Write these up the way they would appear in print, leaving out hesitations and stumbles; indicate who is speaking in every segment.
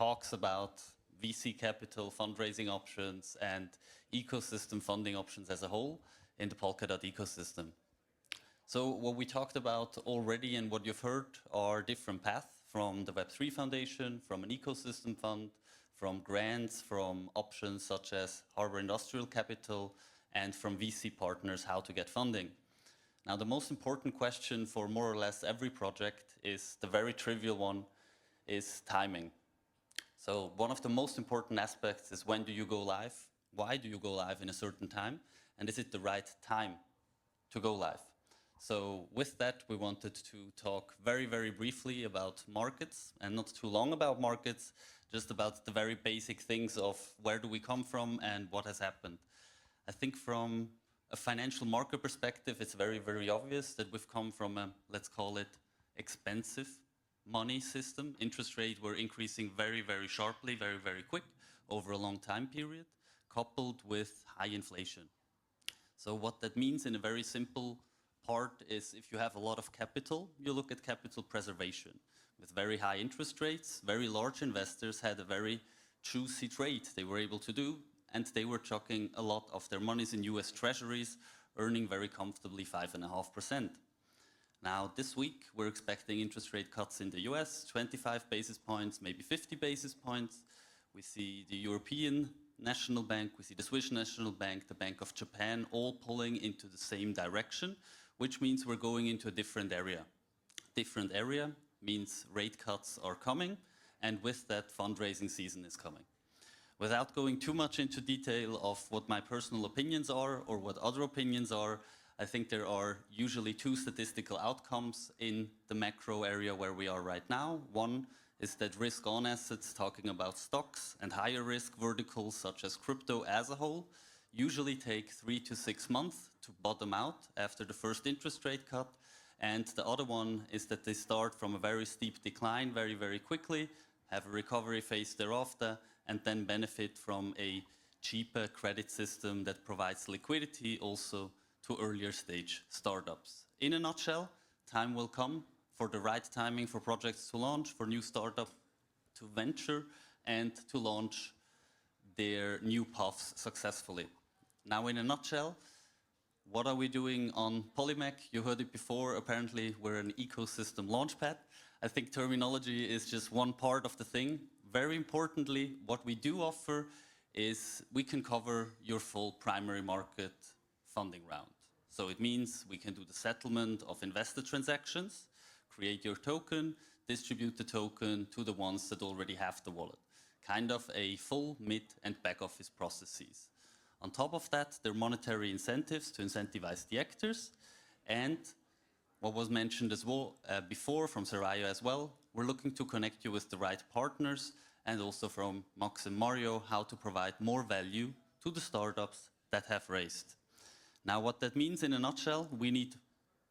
Speaker 1: talks about VC capital, fundraising options, and ecosystem funding options as a whole in the Polkadot ecosystem. So what we talked about already and what you've heard are different paths from the Web3 Foundation, from an ecosystem fund, from grants, from options such as harbor industrial capital, and from VC partners how to get funding. Now, the most important question for more or less every project is the very trivial one, is timing. So one of the most important aspects is when do you go live? Why do you go live in a certain time? And is it the right time to go live? So with that, we wanted to talk very, very briefly about markets, and not too long about markets, just about the very basic things of where do we come from and what has happened. I think from a financial market perspective, it's very, very obvious that we've come from a, let's call it, expensive money system. Interest rates were increasing very, very sharply, very, very quick over a long time period, coupled with high inflation. So what that means in a very simple part is if you have a lot of capital, you look at capital preservation. With very high interest rates, very large investors had a very juicy trade they were able to do, and they were chucking a lot of their monies in US treasuries, earning very comfortably 5.5%. Now, this week, we're expecting interest rate cuts in the US, 25 basis points, maybe 50 basis points. We see the European National Bank, we see the Swiss National Bank, the Bank of Japan, all pulling into the same direction, which means we're going into a different area. Different area means rate cuts are coming, and with that, fundraising season is coming. Without going too much into detail of what my personal opinions are or what other opinions are, I think there are usually two statistical outcomes in the macro area where we are right now. One is that risk-on assets, talking about stocks and higher risk verticals such as crypto as a whole, usually take 3 to 6 months to bottom out after the first interest rate cut. And the other one is that they start from a very steep decline very, very quickly, have a recovery phase thereafter, and then benefit from a cheaper credit system that provides liquidity also to earlier stage startups. In a nutshell, time will come for the right timing for projects to launch, for new startups to venture and to launch their new paths successfully. Now, in a nutshell, what are we doing on Polymech? You heard it before, apparently we're an ecosystem launchpad. I think terminology is just one part of the thing. Very importantly, what we do offer is we can cover your full primary market funding round. So it means we can do the settlement of investor transactions, create your token, distribute the token to the ones that already have the wallet. Kind of a full mid and back office processes. On top of that, there are monetary incentives to incentivize the actors. And what was mentioned as well before from Saraya as well, we're looking to connect you with the right partners, and also from Max and Mario, how to provide more value to the startups that have raised. Now, what that means in a nutshell, we need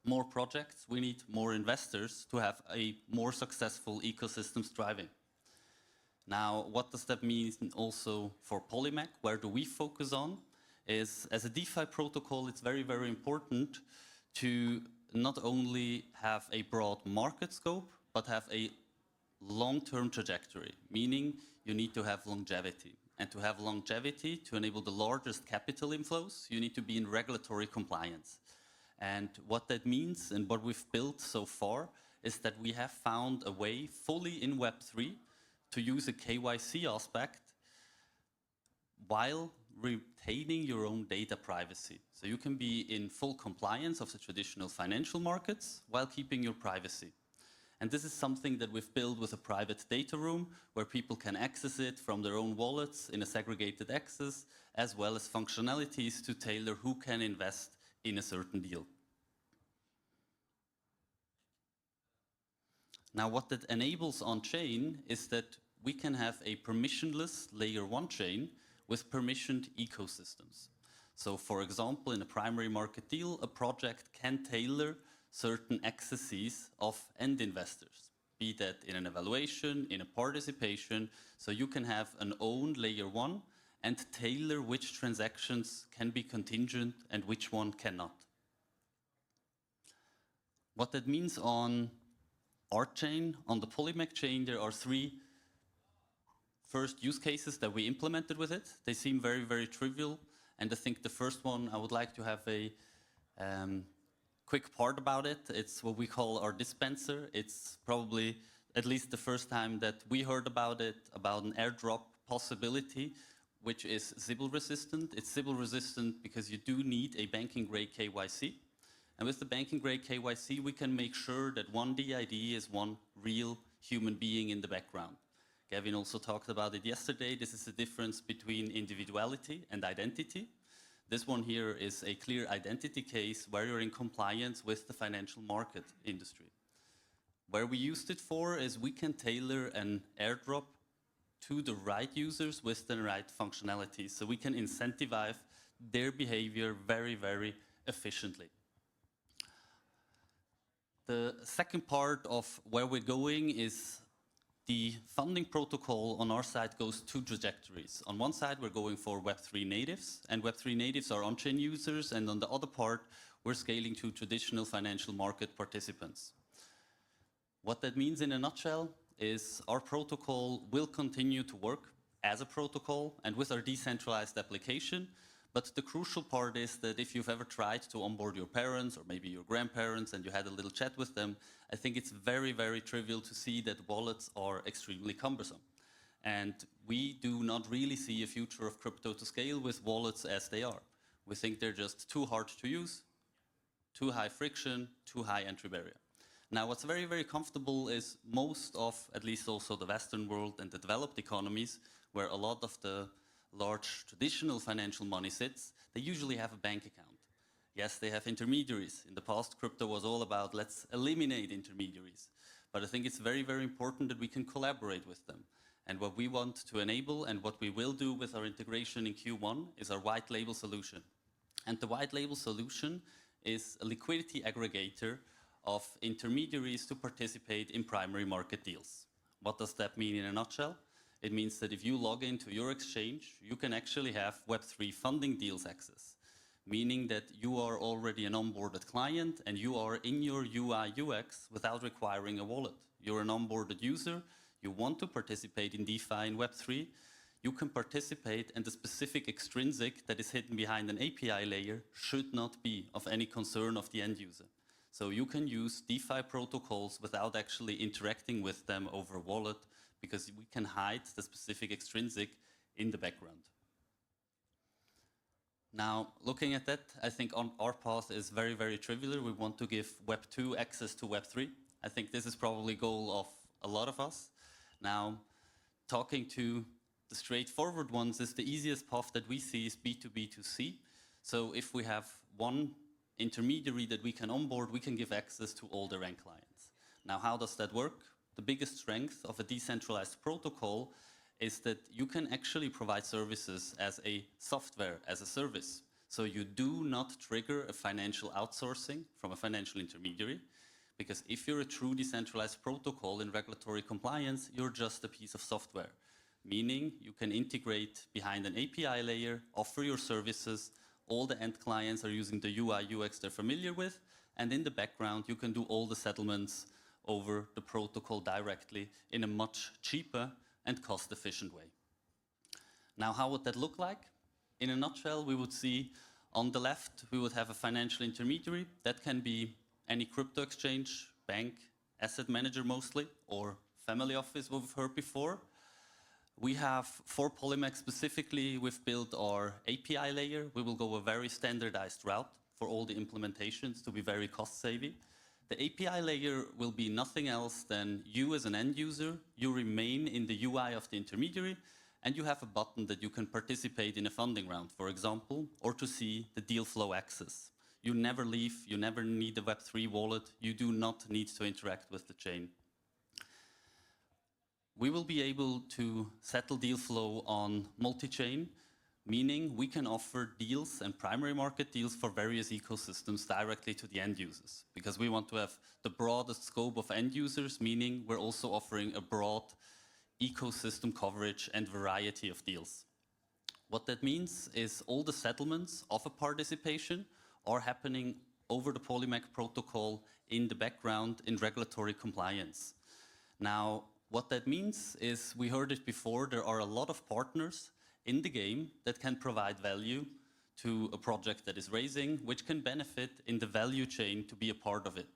Speaker 1: more projects, we need more investors to have a more successful ecosystem thriving. Now, what does that mean also for Polymech? Where do we focus on? Is as a DeFi protocol, it's very, very important to not only have a broad market scope, but have a long-term trajectory, meaning you need to have longevity. And to have longevity, to enable the largest capital inflows, you need to be in regulatory compliance. And what that means and what we've built so far is that we have found a way fully in Web3 to use a KYC aspect while retaining your own data privacy. So you can be in full compliance of the traditional financial markets while keeping your privacy. And this is something that we've built with a private data room where people can access it from their own wallets in a segregated access, as well as functionalities to tailor who can invest in a certain deal. Now, what that enables on-chain is that we can have a permissionless layer 1 chain with permissioned ecosystems. So, for example, in a primary market deal, a project can tailor certain accesses of end investors, be that in an evaluation, in a participation, so you can have an own layer 1 and tailor which transactions can be contingent and which one cannot. What that means on our chain, on the Polymech chain, there are 3 first use cases that we implemented with it. They seem very, very trivial. And I think the first one, I would like to have a quick part about it. It's what we call our dispenser. It's probably at least the first time that we heard about it, about an airdrop possibility, which is Sybil resistant. It's Sybil resistant because you do need a banking grade KYC. And with the banking grade KYC, we can make sure that one DID is one real human being in the background. Gavin also talked about it yesterday. This is the difference between individuality and identity. This one here is a clear identity case where you're in compliance with the financial market industry. Where we used it for is we can tailor an airdrop to the right users with the right functionality. So we can incentivize their behavior very, very efficiently. The second part of where we're going is the funding protocol on our side goes two trajectories. On one side, we're going for Web3 natives, and Web3 natives are on-chain users, and on the other part, we're scaling to traditional financial market participants. What that means in a nutshell is our protocol will continue to work as a protocol and with our decentralized application. But the crucial part is that if you've ever tried to onboard your parents or maybe your grandparents and you had a little chat with them, I think it's very, very trivial to see that wallets are extremely cumbersome. And we do not really see a future of crypto to scale with wallets as they are. We think they're just too hard to use, too high friction, too high entry barrier. Now, what's very, very comfortable is most of, at least also the Western world and the developed economies, where a lot of the large traditional financial money sits, they usually have a bank account. Yes, they have intermediaries. In the past, crypto was all about let's eliminate intermediaries. But I think it's very, very important that we can collaborate with them. And what we want to enable and what we will do with our integration in Q1 is our white label solution. And the white label solution is a liquidity aggregator of intermediaries to participate in primary market deals. What does that mean in a nutshell? It means that if you log into your exchange, you can actually have Web3 funding deals access, meaning that you are already an onboarded client and you are in your UI UX without requiring a wallet. You're an onboarded user, you want to participate in DeFi in Web3, you can participate, and the specific extrinsic that is hidden behind an API layer should not be of any concern of the end user. So you can use DeFi protocols without actually interacting with them over a wallet, because we can hide the specific extrinsic in the background. Now, looking at that, I think on our path is very, very trivial. We want to give Web 2 access to Web 3. I think this is probably a goal of a lot of us. Now, talking to the straightforward ones is the easiest path that we see is B2B2C. So if we have one intermediary that we can onboard, we can give access to all their end clients. Now, how does that work? The biggest strength of a decentralized protocol is that you can actually provide services as a software, as a service. So you do not trigger a financial outsourcing from a financial intermediary, because if you're a true decentralized protocol in regulatory compliance, you're just a piece of software, meaning you can integrate behind an API layer, offer your services, all the end clients are using the UI UX they're familiar with, and in the background you can do all the settlements over the protocol directly in a much cheaper and cost-efficient way. Now, how would that look like? In a nutshell, we would see on the left, we would have a financial intermediary. That can be any crypto exchange, bank, asset manager mostly, or family office we've heard before. We have, for Polymac specifically, we've built our API layer. We will go a very standardized route for all the implementations to be very cost-saving. The API layer will be nothing else than you as an end user, you remain in the UI of the intermediary, and you have a button that you can participate in a funding round, for example, or to see the deal flow access. You never leave, you never need a Web3 wallet, you do not need to interact with the chain. We will be able to settle deal flow on multi-chain, meaning we can offer deals and primary market deals for various ecosystems directly to the end users, because we want to have the broadest scope of end users, meaning we're also offering a broad ecosystem coverage and variety of deals. What that means is all the settlements of a participation are happening over the Polymac protocol in the background in regulatory compliance. Now, What that means is, we heard it before, there are a lot of partners in the game that can provide value to a project that is raising, which can benefit in the value chain to be a part of it.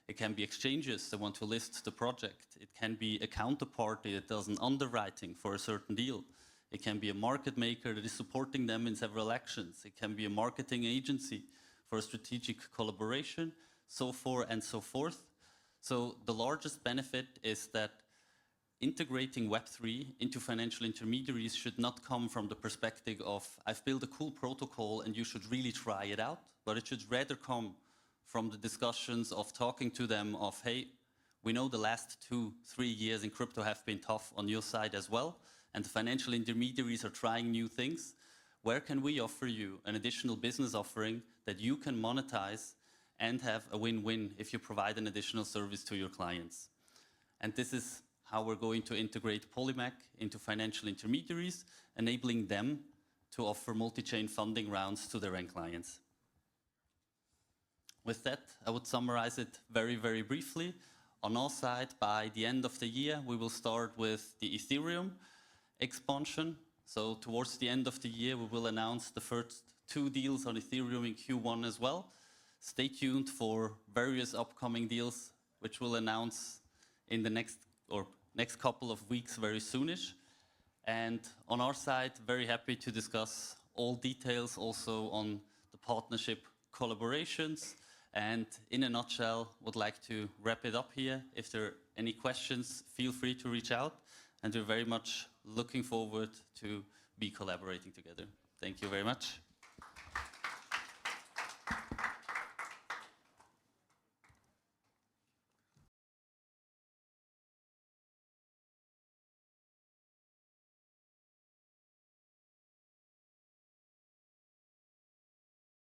Speaker 1: It can be exchanges that want to list the project. It can be a counterparty that does an underwriting for a certain deal. It can be a market maker that is supporting them in several actions. It can be a marketing agency for a strategic collaboration, so forth and so forth. So the largest benefit is that integrating Web3 into financial intermediaries should not come from the perspective of, I've built a cool protocol and you should really try it out, but it should rather come from the discussions of talking to them of, hey, we know the last 2-3 years in crypto have been tough on your side as well, and the financial intermediaries are trying new things. Where can we offer you an additional business offering that you can monetize and have a win-win if you provide an additional service to your clients? And this is how we're going to integrate Polymac into financial intermediaries, enabling them to offer multi-chain funding rounds to their end clients. With that, I would summarize it very, very briefly. On our side, by the end of the year, we will start with the Ethereum expansion. So towards the end of the year, we will announce the first 2 deals on Ethereum in Q1 as well. Stay tuned for various upcoming deals, which we'll announce in the next couple of weeks, very soonish. And on our side, very happy to discuss all details also on the partnership collaborations. And in a nutshell, would like to wrap it up here. If there are any questions, feel free to reach out. And we're very much looking forward to be collaborating together. Thank you very much.